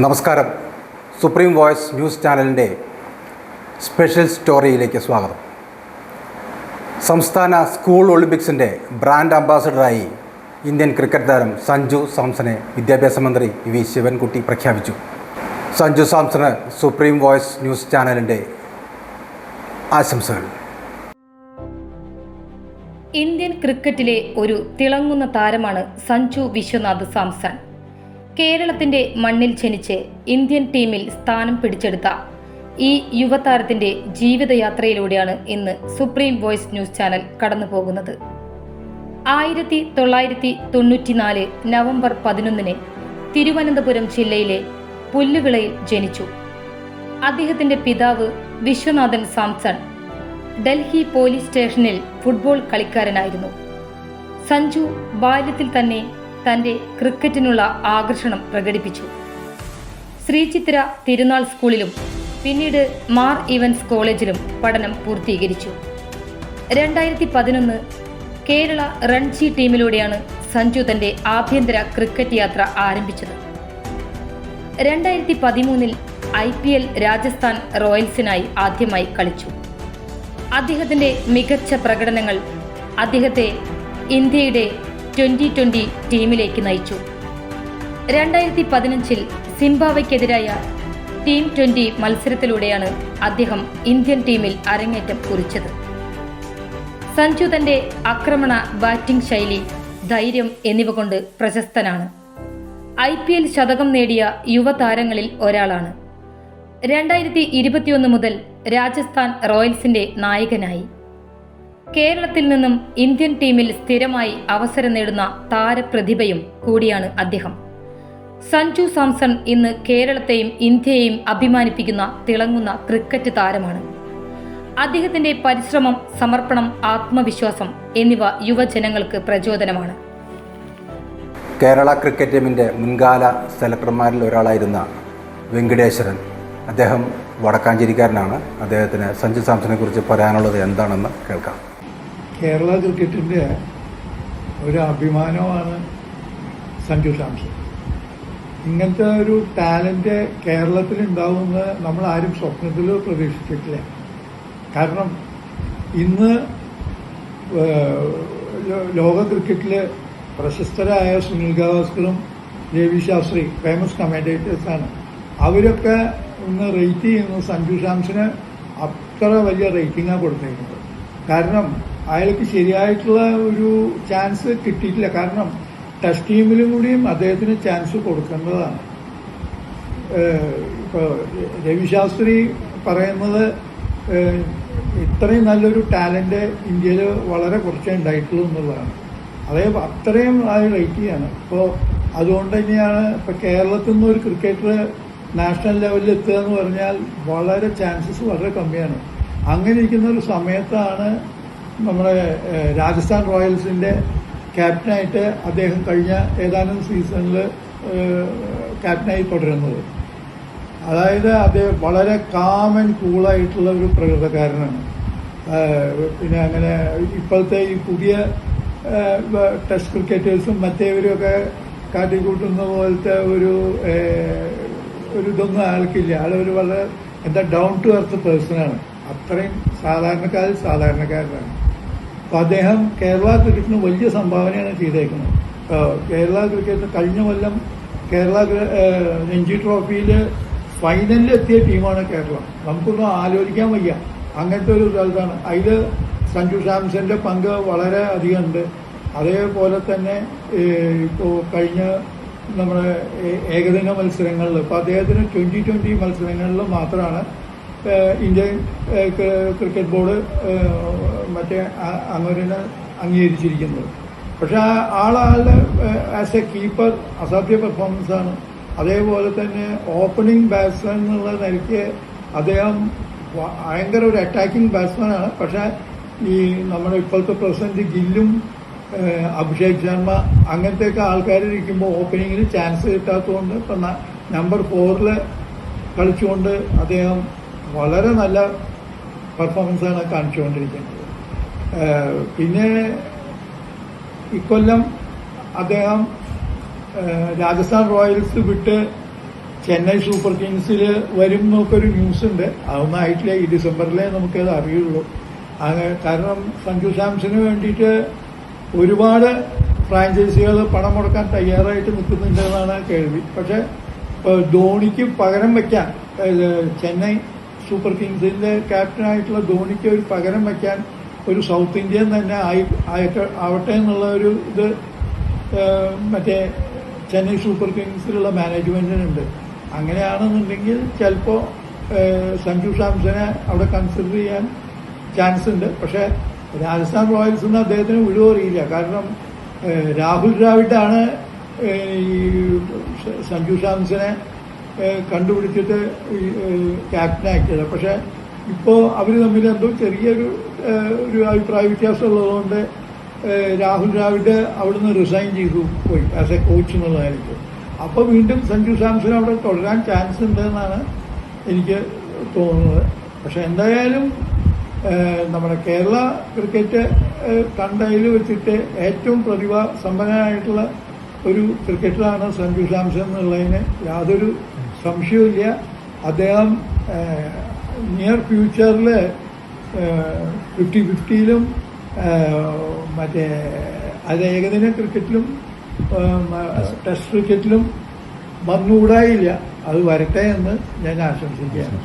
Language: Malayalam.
നമസ്കാരം. സുപ്രീം വോയിസ് ന്യൂസ് ചാനലിൻ്റെ സ്പെഷ്യൽ സ്റ്റോറിയിലേക്ക് സ്വാഗതം. സംസ്ഥാന സ്കൂൾ ഒളിമ്പിക്സിൻ്റെ ബ്രാൻഡ് അംബാസഡറായി ഇന്ത്യൻ ക്രിക്കറ്റ് താരം സഞ്ജു സാംസനെ വിദ്യാഭ്യാസ മന്ത്രി വി ശിവൻകുട്ടി പ്രഖ്യാപിച്ചു. സഞ്ജു സാംസന് സുപ്രീം വോയിസ് ന്യൂസ് ചാനലിൻ്റെ ആശംസകൾ. ഇന്ത്യൻ ക്രിക്കറ്റിലെ ഒരു തിളങ്ങുന്ന താരമാണ് സഞ്ജു വിശ്വനാഥ് സാംസൺ. കേരളത്തിന്റെ മണ്ണിൽ ജനിച്ച് ഇന്ത്യൻ ടീമിൽ സ്ഥാനം പിടിച്ചെടുത്ത ഈ യുവതാരത്തിന്റെ ജീവിതയാത്രയിലൂടെയാണ് ഇന്ന് സുപ്രീം വോയിസ് ന്യൂസ് ചാനൽ കടന്നുപോകുന്നത്. 1994 നവംബർ 11 തിരുവനന്തപുരം ജില്ലയിലെ പുല്ലുവിളയിൽ ജനിച്ചു. അദ്ദേഹത്തിന്റെ പിതാവ് വിശ്വനാഥൻ സാംസൺ ഡൽഹി പോലീസ് സ്റ്റേഷനിൽ ഫുട്ബോൾ കളിക്കാരനായിരുന്നു. സഞ്ജു ബാല്യത്തിൽ തന്നെ തന്റെ ക്രിക്കറ്റിനുള്ള ആകർഷണം പ്രകടിപ്പിച്ചു. ശ്രീചിത്ര തിരുനാൾ സ്കൂളിലും പിന്നീട് മാർ ഇവൻസ് കോളേജിലും പഠനം പൂർത്തീകരിച്ചു. 2011 കേരള രൺജി ടീമിലൂടെയാണ് സഞ്ജു തന്റെ ആഭ്യന്തര ക്രിക്കറ്റ് യാത്ര ആരംഭിച്ചത്. 2013 IPL രാജസ്ഥാൻ റോയൽസിനായി ആദ്യമായി കളിച്ചു. അദ്ദേഹത്തിന്റെ മികച്ച പ്രകടനങ്ങൾ അദ്ദേഹത്തെ ഇന്ത്യയുടെ 2020 ടീമിലേക്ക് നയിച്ചു. 2015 സിംബാബ്വെക്കെതിരായ ടീം 20 മത്സരത്തിലൂടെയാണ് അദ്ദേഹം ഇന്ത്യൻ ടീമിൽ അരങ്ങേറ്റം കുറിച്ചത്. സഞ്ജു തന്റെ ആക്രമണ ബാറ്റിംഗ് ശൈലി, ധൈര്യം എന്നിവ കൊണ്ട് പ്രശസ്തനാണ്. IPL ശതകം നേടിയ യുവതാരങ്ങളിൽ ഒരാളാണ്. 2021 മുതൽ രാജസ്ഥാൻ റോയൽസിന്റെ നായകനായി. കേരളത്തിൽ നിന്നും ഇന്ത്യൻ ടീമിൽ സ്ഥിരമായി അവസരം നേടുന്ന താരപ്രതിഭയും കൂടിയാണ് അദ്ദേഹം. സഞ്ജു സാംസൺ ഇന്ന് കേരളത്തെയും ഇന്ത്യയെയും അഭിമാനിപ്പിക്കുന്ന തിളങ്ങുന്ന ക്രിക്കറ്റ് താരമാണ്. അദ്ദേഹത്തിന്റെ പരിശ്രമം, സമർപ്പണം, ആത്മവിശ്വാസം എന്നിവ യുവജനങ്ങൾക്ക് പ്രചോദനമാണ്. കേരള ക്രിക്കറ്റ് ടീമിൻ്റെ മുൻകാല സെലക്ടർമാരിൽ ഒരാളായിരുന്ന വെങ്കടേശ്വരൻ, അദ്ദേഹം വടക്കാഞ്ചേരിക്കാരനാണ്. അദ്ദേഹത്തിന് സഞ്ജു സാംസനെ കുറിച്ച് പറയാനുള്ളത് എന്താണെന്ന് കേൾക്കാം. കേരള ക്രിക്കറ്റിൻ്റെ ഒരു അഭിമാനമാണ് സഞ്ജു സാംസൺ. ഇങ്ങനത്തെ ഒരു ടാലൻറ്റ് കേരളത്തിൽ ഉണ്ടാവുമെന്ന് നമ്മൾ ആരും സ്വപ്നത്തിൽ പ്രതീക്ഷിച്ചിട്ടില്ല. കാരണം ഇന്ന് ലോക ക്രിക്കറ്റിൽ പ്രശസ്തരായ സുനിൽ ഗവാസ്കറും രവി ശാസ്ത്രി ഫേമസ് കമന്റേറ്റേഴ്സാണ്. അവരൊക്കെ ഇന്ന് റേറ്റ് ചെയ്യുന്നത് സഞ്ജു സാംസന് അത്ര വലിയ റേറ്റിംഗാണ് കൊടുത്തിരിക്കുന്നത്. കാരണം അയാൾക്ക് ശരിയായിട്ടുള്ള ഒരു ചാൻസ് കിട്ടിയിട്ടില്ല. കാരണം ടെസ്റ്റ് ടീമിലും കൂടിയും അദ്ദേഹത്തിന് ചാൻസ് കൊടുക്കേണ്ടതാണ്. ഇപ്പോൾ രവിശാസ്ത്രി പറയുന്നത് ഇത്രയും നല്ലൊരു ടാലന്റ് ഇന്ത്യയിൽ വളരെ കുറച്ചേ ഉണ്ടായിട്ടുള്ളൂ എന്നുള്ളതാണ്. അത്രയും അത് റേറ്റ് ചെയ്യാണ്. ഇപ്പോൾ അതുകൊണ്ട് തന്നെയാണ് ഇപ്പോൾ കേരളത്തിൽ നിന്ന് ഒരു ക്രിക്കറ്റർ നാഷണൽ ലെവലിൽ എത്തുക എന്ന് പറഞ്ഞാൽ വളരെ ചാൻസസ് വളരെ കമ്മിയാണ്. അങ്ങനെ ഇരിക്കുന്ന ഒരു സമയത്താണ് നമ്മുടെ രാജസ്ഥാൻ റോയൽസിൻ്റെ ക്യാപ്റ്റനായിട്ട് അദ്ദേഹം കഴിഞ്ഞ ഏതാനും സീസണിൽ ക്യാപ്റ്റനായി തുടരുന്നത്. അതായത് അദ്ദേഹം വളരെ കാം ആൻഡ് കൂളായിട്ടുള്ള ഒരു പ്രകൃതക്കാരനാണ്. പിന്നെ അങ്ങനെ ഇപ്പോഴത്തെ ഈ പുതിയ ടെസ്റ്റ് ക്രിക്കറ്റേഴ്സും മറ്റേവരുമൊക്കെ കാട്ടിക്കൂട്ടുന്ന പോലത്തെ ഒരു ഇതൊന്നും ആൾക്കില്ല. ആളൊരു വളരെ ഡൗൺ ടു എർത്ത് പേഴ്സണാണ്. അത്രയും സാധാരണക്കാരനാണ്. അപ്പോൾ അദ്ദേഹം കേരള ക്രിക്കറ്റിന് വലിയ സംഭാവനയാണ് ചെയ്തേക്കുന്നത്. കേരള ക്രിക്കറ്റ് കഴിഞ്ഞ കൊല്ലം കേരള രഞ്ജി ട്രോഫിയിൽ ഫൈനലിൽ എത്തിയ ടീമാണ് കേരളം. നമുക്കൊന്നും ആലോചിക്കാൻ വയ്യ. അങ്ങനത്തെ ഒരു സ്ഥലത്താണ്. അതിൽ സഞ്ജു സാംസന്റെ പങ്ക് വളരെ അധികമുണ്ട്. അതേപോലെ തന്നെ ഇപ്പോൾ കഴിഞ്ഞ നമ്മുടെ ഏകദിന മത്സരങ്ങളിൽ ഇപ്പോൾ അദ്ദേഹത്തിന് 2020 മത്സരങ്ങളിൽ മാത്രമാണ് ഇന്ത്യൻ ക്രിക്കറ്റ് ബോർഡ് മറ്റേ അങ്ങനെ അംഗീകരിച്ചിരിക്കുന്നത്. പക്ഷെ ആളുടെ ആസ് എ കീപ്പർ അസാധ്യ പെർഫോമൻസാണ്. അതേപോലെ തന്നെ ഓപ്പണിംഗ് ബാറ്റ്സ്മാൻ എന്നുള്ള നിലയ്ക്ക് അദ്ദേഹം ഭയങ്കര ഒരു അറ്റാക്കിംഗ് ബാറ്റ്സ്മാനാണ്. പക്ഷെ ഈ നമ്മുടെ ഇപ്പോഴത്തെ പ്രസിഡന്റ് ഗില്ലും അഭിഷേക് ശർമ്മ അങ്ങനത്തെയൊക്കെ ആൾക്കാരിരിക്കുമ്പോൾ ഓപ്പണിങ്ങിന് ചാൻസ് കിട്ടാത്തതുകൊണ്ട് ഇപ്പം നമ്പർ 4 കളിച്ചുകൊണ്ട് അദ്ദേഹം വളരെ നല്ല പെർഫോമൻസാണ് കാണിച്ചുകൊണ്ടിരിക്കുന്നത്. പിന്നെ ഇക്കൊല്ലം അദ്ദേഹം രാജസ്ഥാൻ റോയൽസ് വിട്ട് ചെന്നൈ സൂപ്പർ കിങ്സിൽ വരും എന്നൊക്കെയൊരു ന്യൂസ് ഉണ്ട്. അതൊന്നും ആയിട്ടില്ല. ഈ ഡിസംബറിലേ നമുക്കത് അറിയുള്ളൂ. കാരണം സഞ്ജു സാംസന് വേണ്ടിയിട്ട് ഒരുപാട് ഫ്രാഞ്ചൈസികൾ പണം മുടക്കാൻ തയ്യാറായിട്ട് നിൽക്കുന്നുണ്ടെന്നാണ് കേൾവി. പക്ഷെ ധോണിക്ക് പകരം വയ്ക്കാൻ, ചെന്നൈ സൂപ്പർ കിങ്സിന്റെ ക്യാപ്റ്റനായിട്ടുള്ള ധോണിക്ക് ഒരു പകരം വയ്ക്കാൻ ഒരു സൗത്ത് ഇന്ത്യൻ തന്നെ ആവട്ടെ എന്നുള്ള ഒരു ഇത് മറ്റേ ചെന്നൈ സൂപ്പർ കിങ്സിലുള്ള മാനേജ്മെന്റിനുണ്ട്. അങ്ങനെയാണെന്നുണ്ടെങ്കിൽ ചിലപ്പോൾ സഞ്ജു സാംസനെ അവിടെ കൺസിഡർ ചെയ്യാൻ ചാൻസ് ഉണ്ട്. പക്ഷെ രാജസ്ഥാൻ റോയൽസ് നിന്ന് അദ്ദേഹത്തിന് വിടുവോ അറിയില്ല. കാരണം രാഹുൽ ദ്രാവിഡാണ് ഈ സഞ്ജു സാംസനെ കണ്ടുപിടിച്ചിട്ട് ക്യാപ്റ്റനാക്കിയത്. പക്ഷെ ഇപ്പോൾ അവർ തമ്മിൽ എന്തോ ചെറിയൊരു അഭിപ്രായ വ്യത്യാസം ഉള്ളതുകൊണ്ട് രാഹുൽ ദ്രാവിഡ് അവിടുന്ന് റിസൈൻ ചെയ്തു പോയി ആസ് എ കോച്ച് എന്നുള്ള നിലയ്ക്ക്. അപ്പോൾ വീണ്ടും സഞ്ജു സാംസൺ അവിടെ തുടരാൻ ചാൻസ് ഉണ്ടെന്നാണ് എനിക്ക് തോന്നുന്നത്. പക്ഷെ എന്തായാലും നമ്മുടെ കേരള ക്രിക്കറ്റ് കണ്ടതിൽ വെച്ചിട്ട് ഏറ്റവും പ്രതിഭാസമ്പന്നനായിട്ടുള്ള ഒരു ക്രിക്കറ്ററാണ് സഞ്ജു സാംസൺ എന്നുള്ളതിന് യാതൊരു സംശയവുമില്ല. അദ്ദേഹം നിയർ ഫ്യൂച്ചറിൽ 50-50യിലും മറ്റേ അത് ഏകദിന ക്രിക്കറ്റിലും ടെസ്റ്റ് ക്രിക്കറ്റിലും വന്നുകൂടായില്ല. അത് വരട്ടെ എന്ന് ഞാൻ ആശംസിക്കുകയാണ്.